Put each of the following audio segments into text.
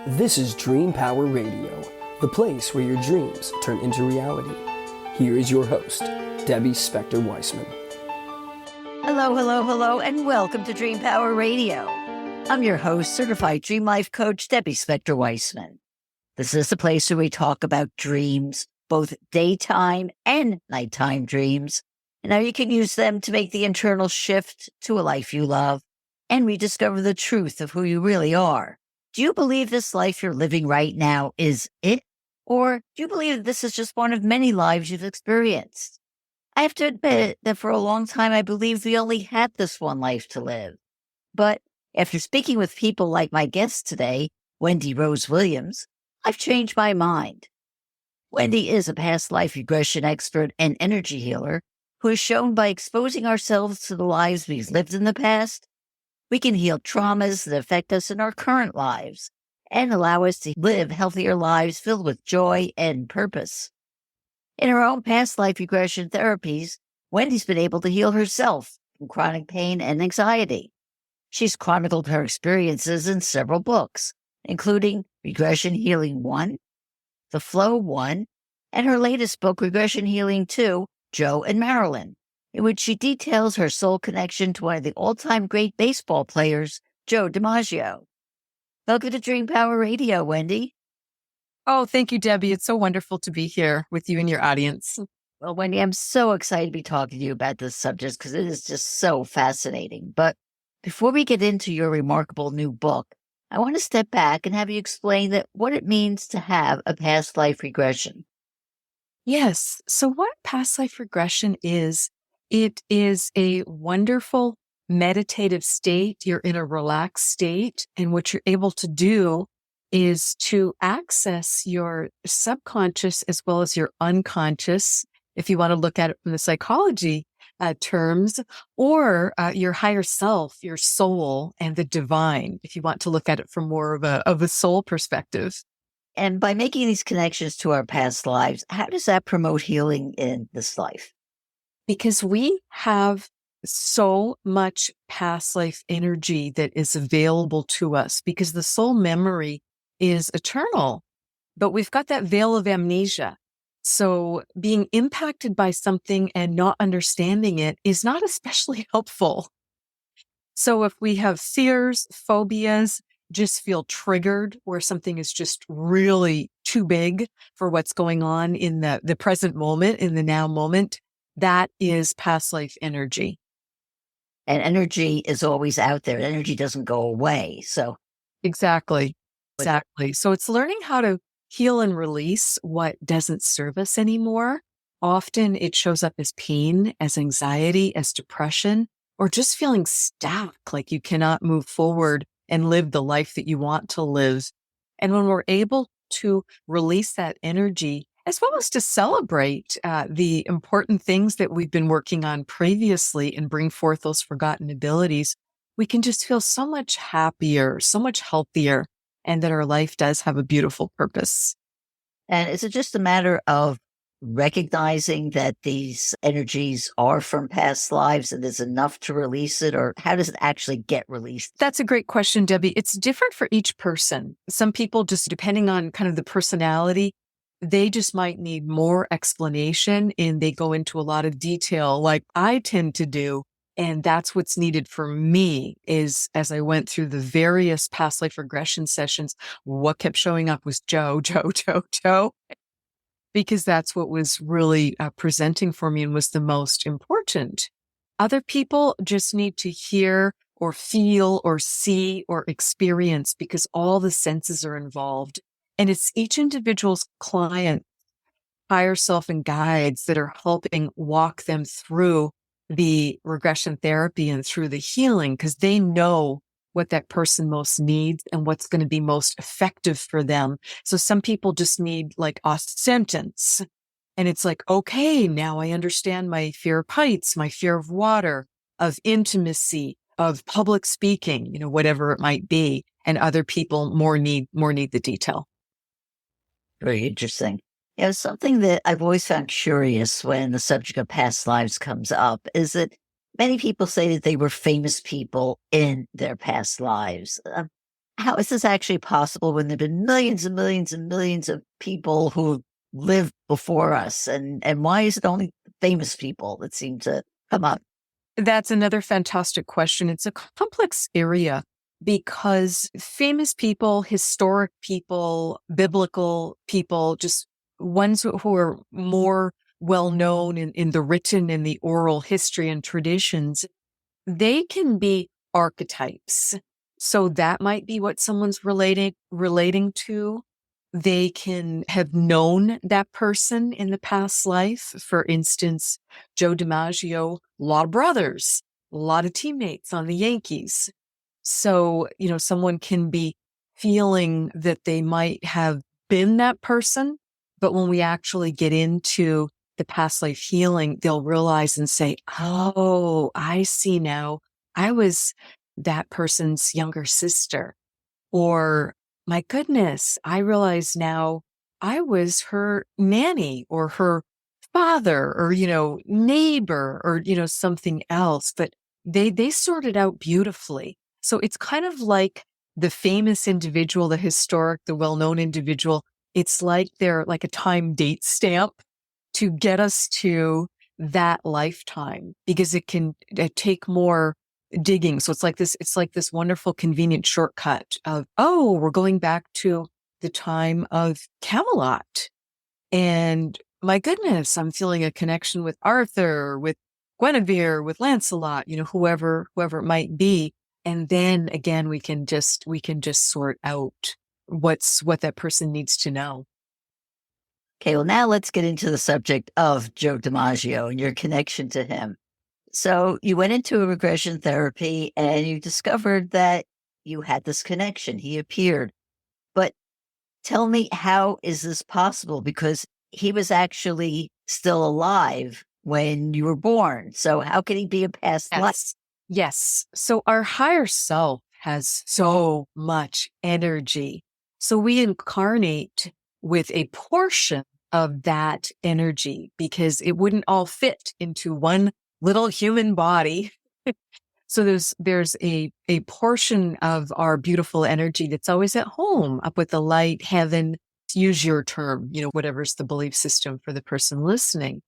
This is Dream Power Radio, the place where your dreams turn into reality. Here is your host, Debbie Spector-Weissman. Hello, hello, hello, and welcome to Dream Power Radio. I'm your host, certified dream life coach, Debbie Spector-Weissman. This is the place where we talk about dreams, both daytime and nighttime dreams, and how you can use them to make the internal shift to a life you love and rediscover the truth of who you really are. Do you believe this life you're living right now is it? Or do you believe that this is just one of many lives you've experienced? I have to admit that for a long time, I believed we only had this one life to live. But after speaking with people like my guest today, Wendy Rose Williams, I've changed my mind. Wendy is a past life regression expert and energy healer who has shown by exposing ourselves to the lives we've lived in the past, we can heal traumas that affect us in our current lives and allow us to live healthier lives filled with joy and purpose. In her own past life regression therapies, Wendy's been able to heal herself from chronic pain and anxiety. She's chronicled her experiences in several books, including Regression Healing 1, The Flow 1, and her latest book, Regression Healing 2, Joe and Marilyn, in which she details her soul connection to one of the all-time great baseball players, Joe DiMaggio. Welcome to Dream Power Radio, Wendy. Oh, thank you, Debbie. It's so wonderful to be here with you and your audience. Well, Wendy, I'm so excited to be talking to you about this subject because it is just so fascinating. But before we get into your remarkable new book, I want to step back and have you explain what it means to have a past life regression. Yes. So what past life regression is, it is a wonderful meditative state. You're in a relaxed state. And what you're able to do is to access your subconscious as well as your unconscious, if you want to look at it from the psychology terms, or your higher self, your soul, and the divine, if you want to look at it from more of a soul perspective. And by making these connections to our past lives, how does that promote healing in this life? Because we have so much past life energy that is available to us, because the soul memory is eternal, but we've got that veil of amnesia. So being impacted by something and not understanding it is not especially helpful. So if we have fears, phobias, just feel triggered where something is just really too big for what's going on in the present moment, in the now moment, that is past life energy. And energy is always out there. Energy doesn't go away. So Exactly. So it's learning how to heal and release what doesn't serve us anymore. Often it shows up as pain, as anxiety, as depression, or just feeling stuck, like you cannot move forward and live the life that you want to live. And when we're able to release that energy, as well as to celebrate the important things that we've been working on previously and bring forth those forgotten abilities, we can just feel so much happier, so much healthier, and that our life does have a beautiful purpose. And is it just a matter of recognizing that these energies are from past lives and there's enough to release it, or how does it actually get released? That's a great question, Debbie. It's different for each person. Some people, just depending on kind of the personality, they just might need more explanation and they go into a lot of detail like I tend to do. And that's what's needed for me is, as I went through the various past life regression sessions, what kept showing up was Joe, because that's what was really presenting for me and was the most important. Other people just need to hear or feel or see or experience because all the senses are involved. And it's each individual's client, higher self and guides that are helping walk them through the regression therapy and through the healing because they know what that person most needs and what's going to be most effective for them. So some people just need like a sentence and it's like, okay, now I understand my fear of heights, my fear of water, of intimacy, of public speaking, whatever it might be. And other people more need the detail. Very interesting. Something that I've always found curious when the subject of past lives comes up is that many people say that they were famous people in their past lives. How is this actually possible when there have been millions and millions and millions of people who lived before us? And why is it only famous people that seem to come up? That's another fantastic question. It's a complex area because famous people, historic people, biblical people, just ones who are more well known in the written and the oral history and traditions, they can be archetypes. So that might be what someone's relating to. They can have known that person in the past life. For instance, Joe DiMaggio, a lot of brothers, a lot of teammates on the Yankees. So, someone can be feeling that they might have been that person, but when we actually get into the past life healing, they'll realize and say, oh, I see now. I was that person's younger sister. Or, my goodness, I realize now I was her nanny or her father or, neighbor or, something else. But they sort it out beautifully. So it's kind of like the famous individual, the historic, the well-known individual. It's like they're like a time date stamp to get us to that lifetime because it can take more digging. So it's like this wonderful convenient shortcut of, oh, we're going back to the time of Camelot. And my goodness, I'm feeling a connection with Arthur, with Guinevere, with Lancelot, whoever it might be. And then again, we can just sort out what that person needs to know. Okay, well, now let's get into the subject of Joe DiMaggio and your connection to him. So you went into a regression therapy and you discovered that you had this connection. He appeared. But tell me, how is this possible? Because he was actually still alive when you were born. So how can he be a past life? Yes. So our higher self has so much energy. So we incarnate with a portion of that energy because it wouldn't all fit into one little human body. So there's a portion of our beautiful energy that's always at home, up with the light, heaven, use your term, whatever's the belief system for the person listening.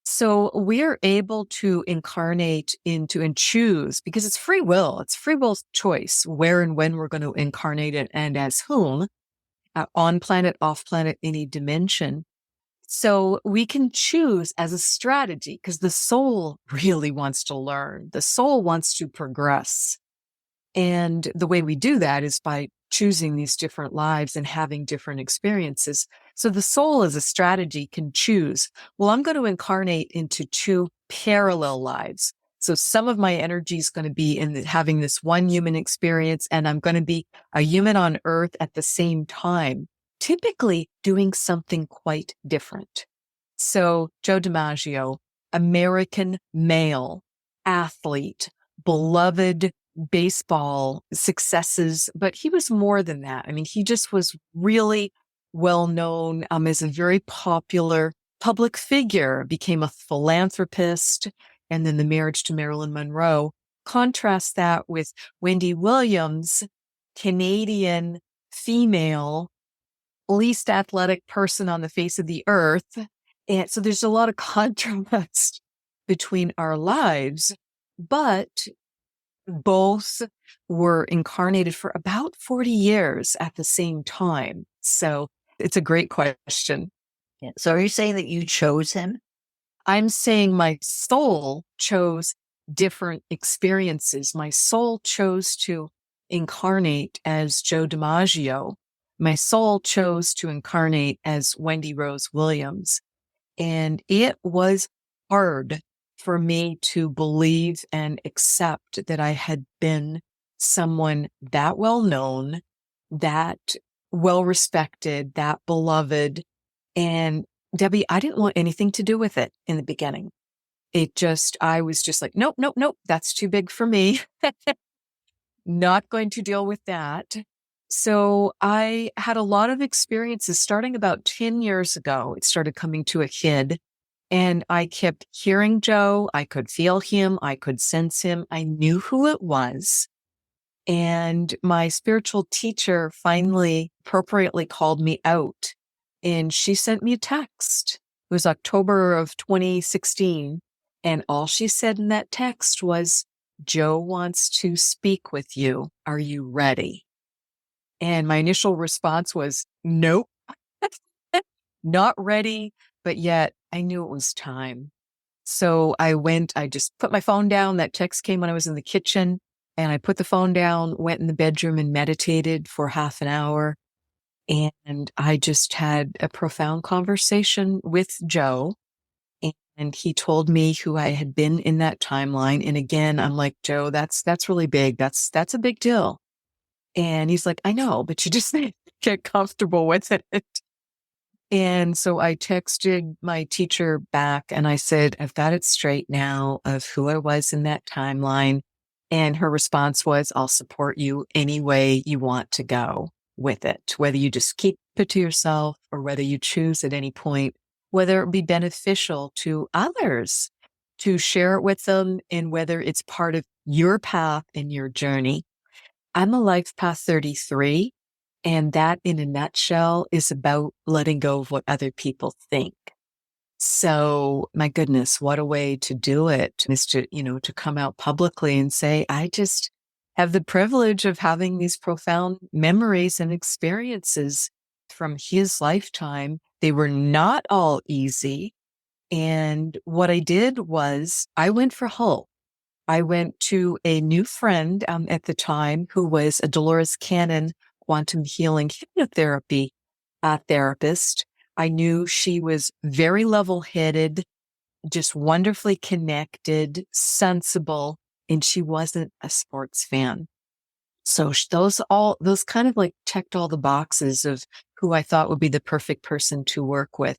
So we're able to incarnate into and choose because it's free will. It's free will choice where and when we're going to incarnate it and as whom, on planet, off planet, any dimension. So we can choose as a strategy because the soul really wants to learn. The soul wants to progress. And the way we do that is by choosing these different lives and having different experiences. So the soul as a strategy can choose, well, I'm going to incarnate into two parallel lives. So some of my energy is going to be in having this one human experience, and I'm going to be a human on earth at the same time, typically doing something quite different. So Joe DiMaggio, American male, athlete, beloved baseball successes, but he was more than that. I mean, he just was really well known as a very popular public figure, became a philanthropist, and then the marriage to Marilyn Monroe. Contrast that with Wendy Williams, Canadian female, least athletic person on the face of the earth. And so there's a lot of contrast between our lives, but both were incarnated for about 40 years at the same time. So it's a great question. Yeah. So are you saying that you chose him? I'm saying my soul chose different experiences. My soul chose to incarnate as Joe DiMaggio. My soul chose to incarnate as Wendy Rose Williams. And it was hard for me to believe and accept that I had been someone that well known, that well respected, that beloved. And Debbie, I didn't want anything to do with it in the beginning. I was just like, nope, that's too big for me. Not going to deal with that. So I had a lot of experiences starting about 10 years ago. It started coming to a head. And I kept hearing Joe. I could feel him. I could sense him. I knew who it was. And my spiritual teacher finally appropriately called me out, and she sent me a text. It was October of 2016. And all she said in that text was, Joe wants to speak with you. Are you ready? And my initial response was, nope, not ready. But yet I knew it was time. So I just put my phone down. That text came when I was in the kitchen, and I put the phone down, went in the bedroom and meditated for half an hour. And I just had a profound conversation with Joe. And he told me who I had been in that timeline. And again, I'm like, Joe, that's really big. That's a big deal. And he's like, I know, but you just need to get comfortable with it. And so I texted my teacher back and I said, I've got it straight now of who I was in that timeline. And her response was, I'll support you any way you want to go with it, whether you just keep it to yourself or whether you choose at any point, whether it be beneficial to others to share it with them, and whether it's part of your path and your journey. I'm a Life Path 33. And that, in a nutshell, is about letting go of what other people think. So, my goodness, what a way to do it is to come out publicly and say, I just have the privilege of having these profound memories and experiences from his lifetime. They were not all easy. And what I did was I went for hope. I went to a new friend at the time who was a Dolores Cannon quantum healing hypnotherapy therapist. I knew she was very level-headed, just wonderfully connected, sensible, and she wasn't a sports fan. So those kind of like checked all the boxes of who I thought would be the perfect person to work with.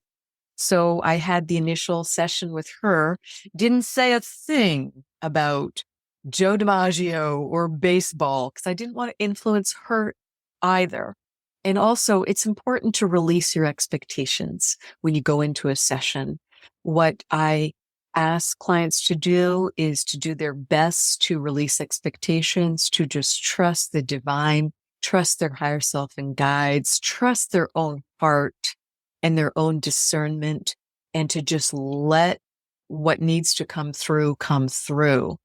So I had the initial session with her, didn't say a thing about Joe DiMaggio or baseball because I didn't want to influence her either. And also, it's important to release your expectations when you go into a session. What I ask clients to do is to do their best to release expectations, to just trust the divine, trust their higher self and guides, trust their own heart and their own discernment, and to just let what needs to come through come through.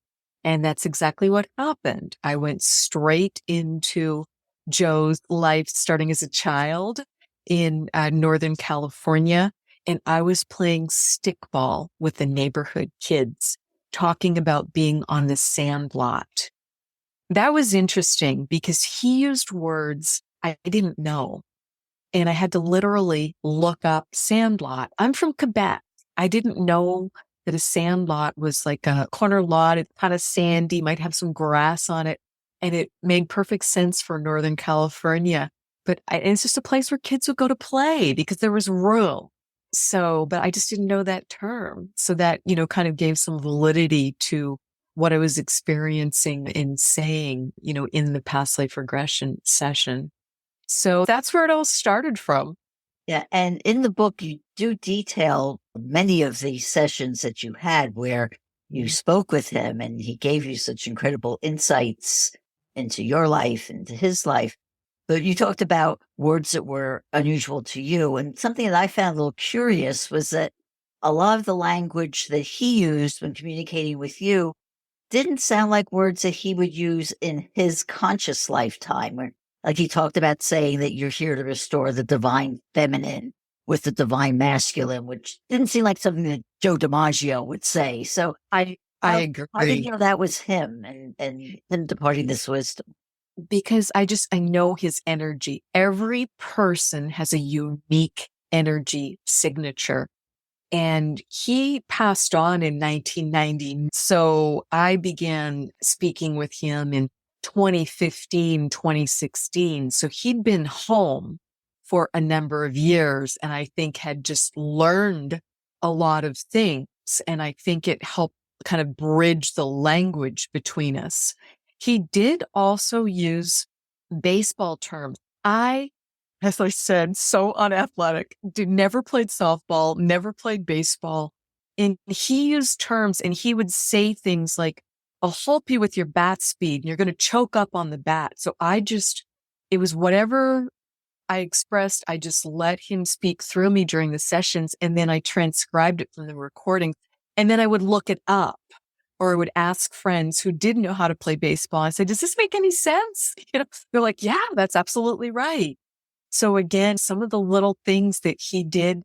And that's exactly what happened. I went straight into Joe's life starting as a child in Northern California. And I was playing stickball with the neighborhood kids, talking about being on the sandlot. That was interesting because he used words I didn't know. And I had to literally look up sandlot. I'm from Quebec. I didn't know that a sandlot was like a corner lot. It's kind of sandy, might have some grass on it. And it made perfect sense for Northern California. But it's just a place where kids would go to play because there was room. So, but I just didn't know that term. So that, kind of gave some validity to what I was experiencing and saying, in the past life regression session. So that's where it all started from. Yeah. And in the book, you do detail many of the sessions that you had where you spoke with him and he gave you such incredible insights into your life, into his life. But you talked about words that were unusual to you. And something that I found a little curious was that a lot of the language that he used when communicating with you didn't sound like words that he would use in his conscious lifetime. Like he talked about saying that you're here to restore the divine feminine with the divine masculine, which didn't seem like something that Joe DiMaggio would say. So I agree. I didn't know that was him and him departing this wisdom. Because I know his energy. Every person has a unique energy signature. And he passed on in 1990. So I began speaking with him in 2015, 2016. So he'd been home for a number of years and I think had just learned a lot of things. And I think it helped kind of bridge the language between us. He did also use baseball terms. As I said, so unathletic, never played softball, never played baseball. And he used terms and he would say things like I'll help you with your bat speed and you're going to choke up on the bat. So it was whatever I expressed. I just let him speak through me during the sessions. And then I transcribed it from the recording. And then I would look it up, or I would ask friends who didn't know how to play baseball. I said, does this make any sense? They're like, yeah, that's absolutely right. So again, some of the little things that he did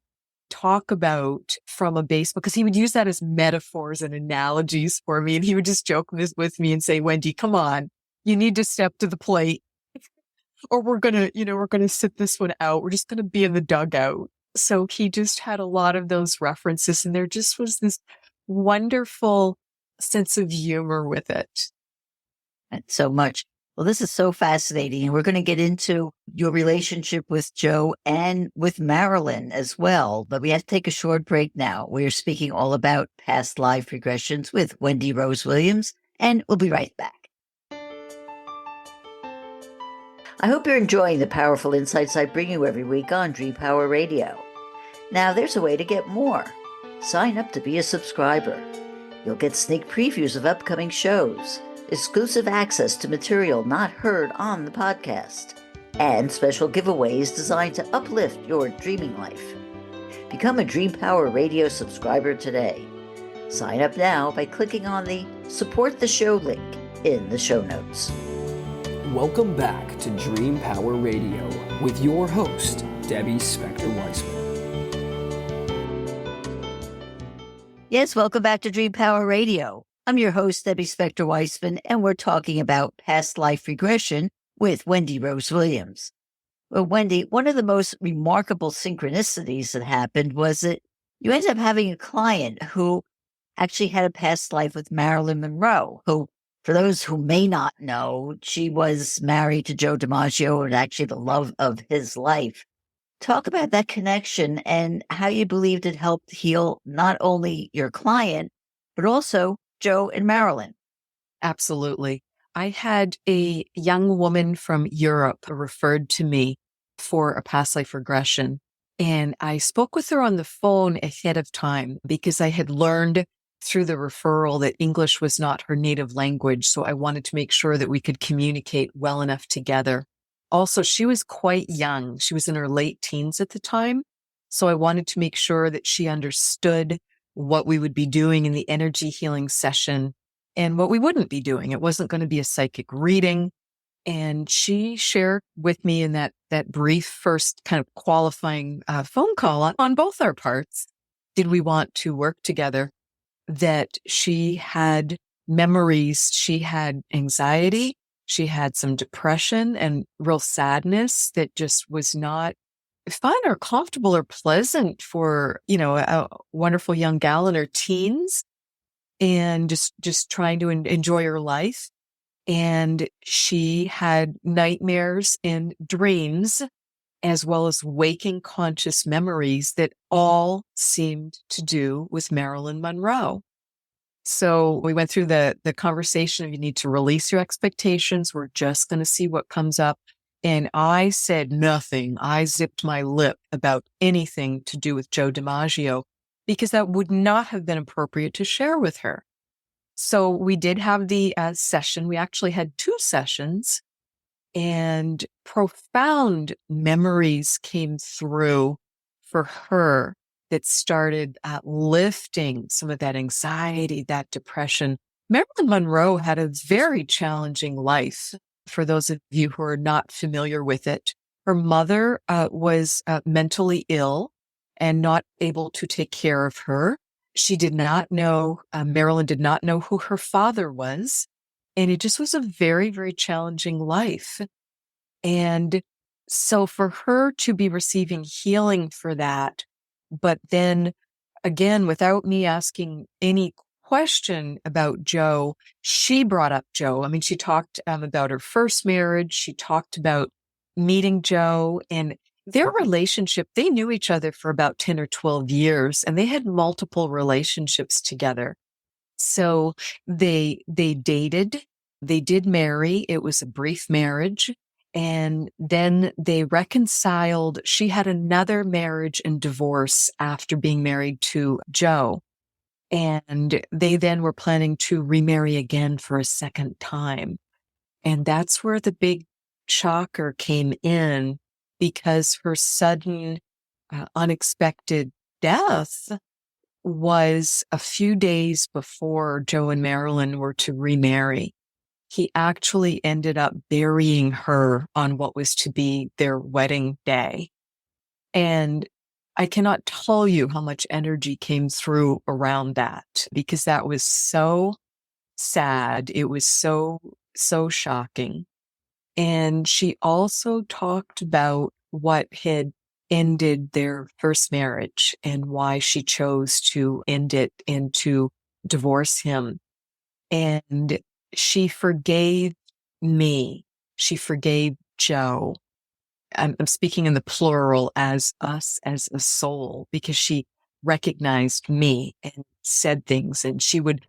talk about from a baseball, because he would use that as metaphors and analogies for me. And he would just joke with me and say, Wendy, come on, you need to step to the plate, or we're going to sit this one out. We're just going to be in the dugout. So he just had a lot of those references, and there just was this wonderful sense of humor with it. Thanks so much. Well, this is so fascinating. And we're going to get into your relationship with Joe and with Marilyn as well. But we have to take a short break now. We're speaking all about past life regressions with Wendy Rose Williams, and we'll be right back. I hope you're enjoying the powerful insights I bring you every week on Dream Power Radio. Now, there's a way to get more. Sign up to be a subscriber. You'll get sneak previews of upcoming shows, exclusive access to material not heard on the podcast, and special giveaways designed to uplift your dreaming life. Become a Dream Power Radio subscriber today. Sign up now by clicking on the Support the Show link in the show notes. Welcome back to Dream Power Radio with your host, Debbie Spector-Weissman. Yes, welcome back to Dream Power Radio. I'm your host, Debbie Spector-Weissman, and we're talking about past life regression with Wendy Rose Williams. Well, Wendy, one of the most remarkable synchronicities that happened was that you ended up having a client who actually had a past life with Marilyn Monroe, who, for those who may not know, she was married to Joe DiMaggio and actually the love of his life. Talk about that connection and how you believed it helped heal not only your client, but also Joe and Marilyn. Absolutely. I had a young woman from Europe referred to me for a past life regression. And I spoke with her on the phone ahead of time because I had learned through the referral that English was not her native language. So I wanted to make sure that we could communicate well enough together. Also, she was quite young. She was in her late teens at the time. So I wanted to make sure that she understood what we would be doing in the energy healing session and what we wouldn't be doing. It wasn't going to be a psychic reading. And she shared with me in that brief first kind of qualifying phone call on both our parts, did we want to work together, that she had memories, she had anxiety, she had some depression and real sadness that just was not fun or comfortable or pleasant for, a wonderful young gal in her teens and just trying to enjoy her life. And she had nightmares and dreams, as well as waking conscious memories that all seemed to do with Marilyn Monroe. So we went through the conversation of you need to release your expectations. We're just going to see what comes up. And I said nothing. I zipped my lip about anything to do with Joe DiMaggio because that would not have been appropriate to share with her. So we did have the session. We actually had 2 sessions, and profound memories came through for her that started lifting some of that anxiety, that depression. Marilyn Monroe had a very challenging life. For those of you who are not familiar with it, her mother was mentally ill and not able to take care of her. She did not know, Marilyn did not know who her father was. And it just was a very, very challenging life. And so for her to be receiving healing for that, but then again, without me asking any question about Joe, she brought up Joe. I mean, she talked about her first marriage. She talked about meeting Joe and their relationship. They knew each other for about 10 or 12 years, and they had multiple relationships together. So they dated, they did marry. It was a brief marriage. And then they reconciled. She had another marriage and divorce after being married to Joe. And they then were planning to remarry again for a second time. And that's where the big shocker came in, because her sudden, unexpected death was a few days before Joe and Marilyn were to remarry. He actually ended up burying her on what was to be their wedding day. And I cannot tell you how much energy came through around that, because that was so sad. It was so shocking. And she also talked about what had ended their first marriage and why she chose to end it and to divorce him. And she forgave me. She forgave Joe. I'm speaking in the plural as us as a soul, because she recognized me and said things, and she would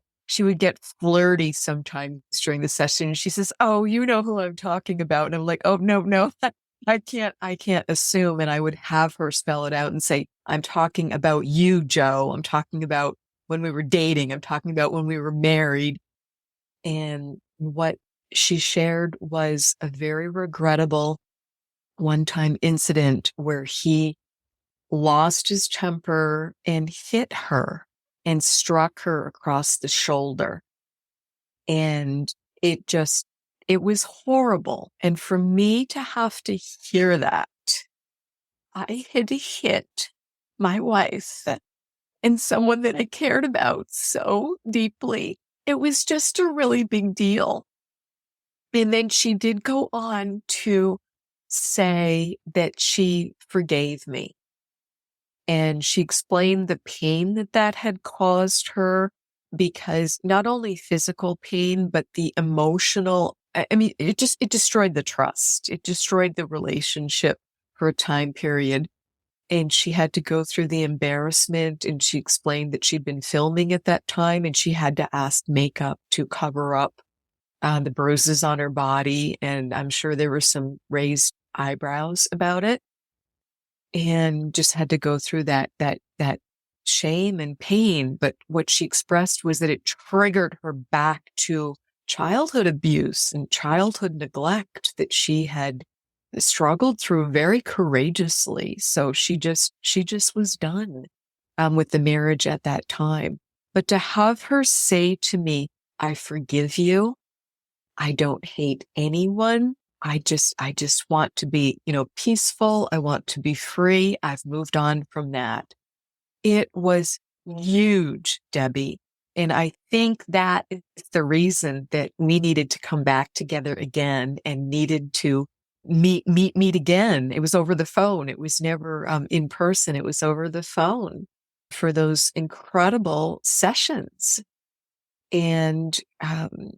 get flirty sometimes during the session. And she says, "Oh, you know who I'm talking about." And I'm like, "Oh, no, I can't assume." And I would have her spell it out and say, "I'm talking about you, Joe. I'm talking about when we were dating. I'm talking about when we were married." And what she shared was a very regrettable one-time incident where he lost his temper and hit her and struck her across the shoulder. And it was horrible. And for me to have to hear that, I had hit my wife and someone that I cared about so deeply. It was just a really big deal. And then she did go on to say that she forgave me. And she explained the pain that had caused her, because not only physical pain, but the emotional, I mean, it destroyed the trust. It destroyed the relationship for a time period. And she had to go through the embarrassment. And she explained that she'd been filming at that time, and she had to ask makeup to cover up the bruises on her body. And I'm sure there were some raised eyebrows about it, and just had to go through that shame and pain. But what she expressed was that it triggered her back to childhood abuse and childhood neglect that she had struggled through very courageously. So she just was done with the marriage at that time. But to have her say to me, "I forgive you. I don't hate anyone. I just want to be, peaceful. I want to be free. I've moved on from that." It was huge, Debbie. And I think that is the reason that we needed to come back together again and needed to meet again. It was over the phone. It was never in person. It was over the phone for those incredible sessions. And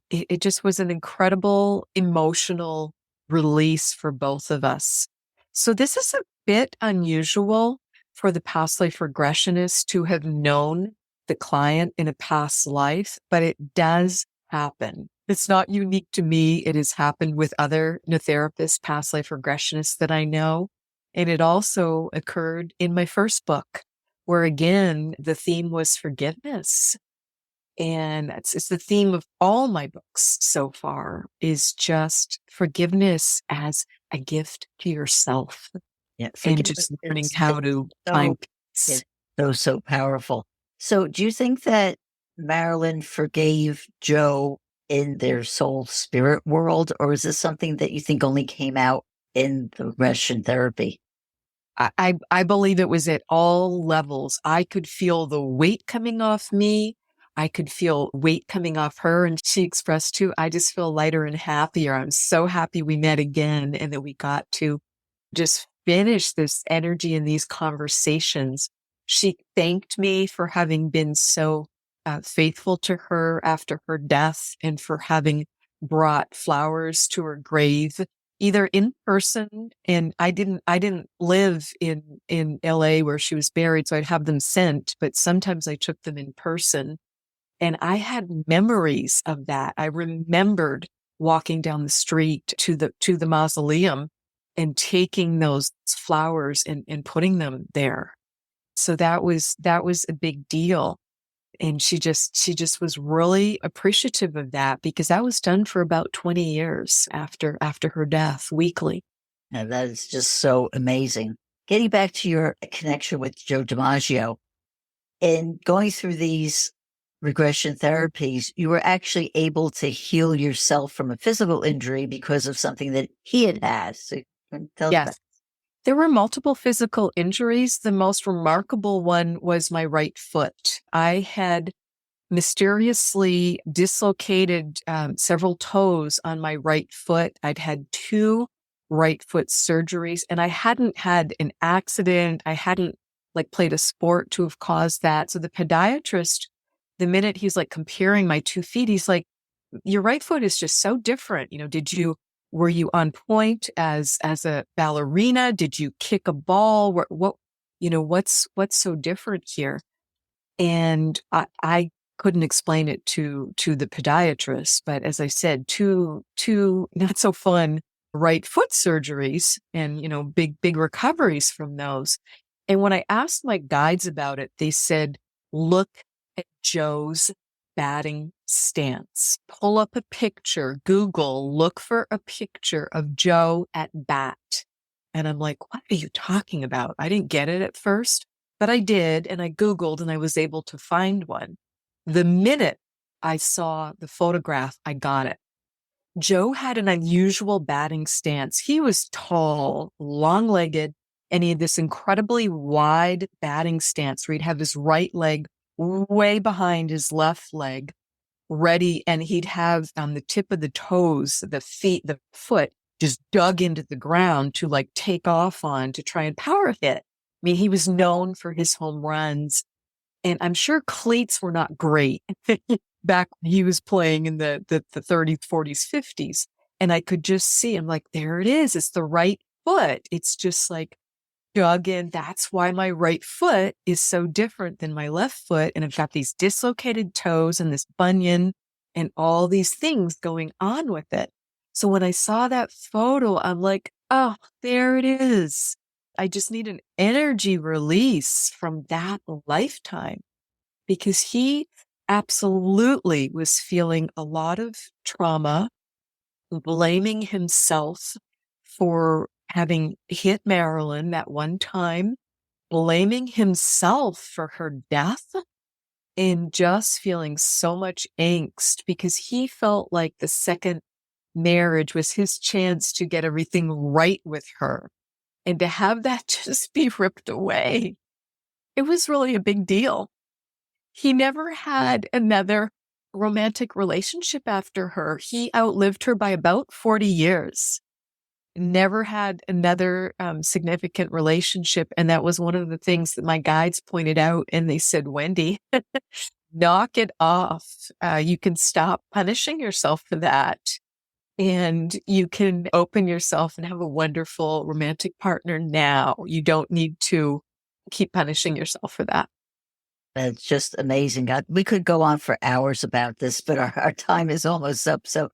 it just was an incredible emotional release for both of us. So this is a bit unusual for the past life regressionist to have known the client in a past life, but it does happen. It's not unique to me. It has happened with other hypnotherapists, past life regressionists that I know. And it also occurred in my first book, where again, the theme was forgiveness. And it's the theme of all my books so far, is just forgiveness as a gift to yourself. Yeah, And forgiveness just learning is how to so find peace. so powerful. So do you think that Marilyn forgave Joe in their soul spirit world, or is this something that you think only came out in the regression therapy? I believe it was at all levels. I could feel the weight coming off me. I could feel weight coming off her. And she expressed too, "I just feel lighter and happier. I'm so happy we met again and that we got to just finish this energy in these conversations." She thanked me for having been so faithful to her after her death, and for having brought flowers to her grave, either in person. And I didn't live in LA where she was buried, so I'd have them sent, but sometimes I took them in person. And I had memories of that. I remembered walking down the street to the mausoleum and taking those flowers and putting them there. So that was a big deal. And she just was really appreciative of that, because that was done for about 20 years after her death, weekly. Now, that is just so amazing. Getting back to your connection with Joe DiMaggio, in going through these regression therapies, you were actually able to heal yourself from a physical injury because of something that he had had. So tell us Yes. about. There were multiple physical injuries. The most remarkable one was my right foot. I had mysteriously dislocated several toes on my right foot. I'd had 2 right foot surgeries, and I hadn't had an accident. I hadn't played a sport to have caused that. So the podiatrist, the minute he's comparing my 2 feet, he's like, your right foot is just so different. Were you on point as a ballerina? Did you kick a ball? What's so different here? And I couldn't explain it to the podiatrist, but as I said, two not so fun right foot surgeries and, big recoveries from those. And when I asked my guides about it, they said, look at Joe's batting stance. Pull up a picture, Google, look for a picture of Joe at bat. And I'm like, what are you talking about? I didn't get it at first, but I did. And I Googled and I was able to find one. The minute I saw the photograph, I got it. Joe had an unusual batting stance. He was tall, long-legged, and he had this incredibly wide batting stance where he'd have his right leg way behind his left leg, ready, and he'd have on the tip of the toes, the foot just dug into the ground to take off on to try and power hit. I mean, he was known for his home runs, and I'm sure cleats were not great back when he was playing in the 30s, 40s, 50s. And I could just see, I'm like, there it is. It's the right foot. It's just dug in. That's why my right foot is so different than my left foot. And I've got these dislocated toes and this bunion and all these things going on with it. So when I saw that photo, I'm like, oh, there it is. I just need an energy release from that lifetime, because he absolutely was feeling a lot of trauma, blaming himself for having hit Marilyn that one time, blaming himself for her death, and just feeling so much angst because he felt like the second marriage was his chance to get everything right with her. And to have that just be ripped away, it was really a big deal. He never had another romantic relationship after her. He outlived her by about 40 years. Never had another significant relationship. And that was one of the things that my guides pointed out. And they said, Wendy, knock it off. You can stop punishing yourself for that. And you can open yourself and have a wonderful romantic partner now. You don't need to keep punishing yourself for that. That's just amazing. We could go on for hours about this, but our time is almost up. So,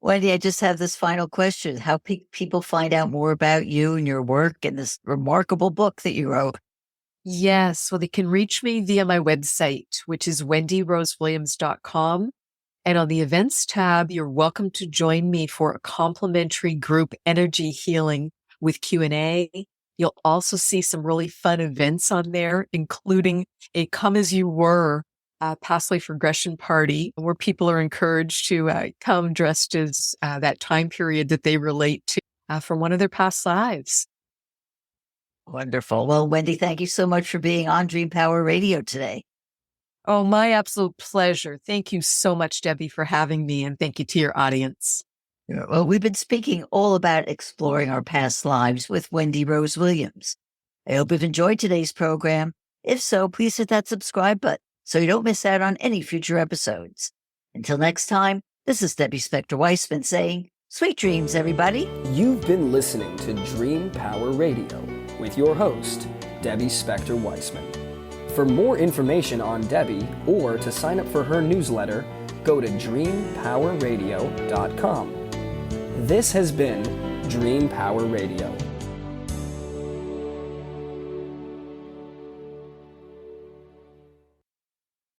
Wendy, I just have this final question. How people find out more about you and your work and this remarkable book that you wrote? Yes. Well, they can reach me via my website, which is wendyrosewilliams.com. And on the events tab, you're welcome to join me for a complimentary group energy healing with Q&A. You'll also see some really fun events on there, including a Come As You Were past life regression party, where people are encouraged to come dressed as that time period that they relate to from one of their past lives. Wonderful. Well, Wendy, thank you so much for being on Dream Power Radio today. Oh, my absolute pleasure. Thank you so much, Debbie, for having me, and thank you to your audience. Well, we've been speaking all about exploring our past lives with Wendy Rose Williams. I hope you've enjoyed today's program. If so, please hit that subscribe button so you don't miss out on any future episodes. Until next time, this is Debbie Spector-Weissman saying, sweet dreams, everybody. You've been listening to Dream Power Radio with your host, Debbie Spector-Weissman. For more information on Debbie or to sign up for her newsletter, go to dreampowerradio.com. This has been Dream Power Radio.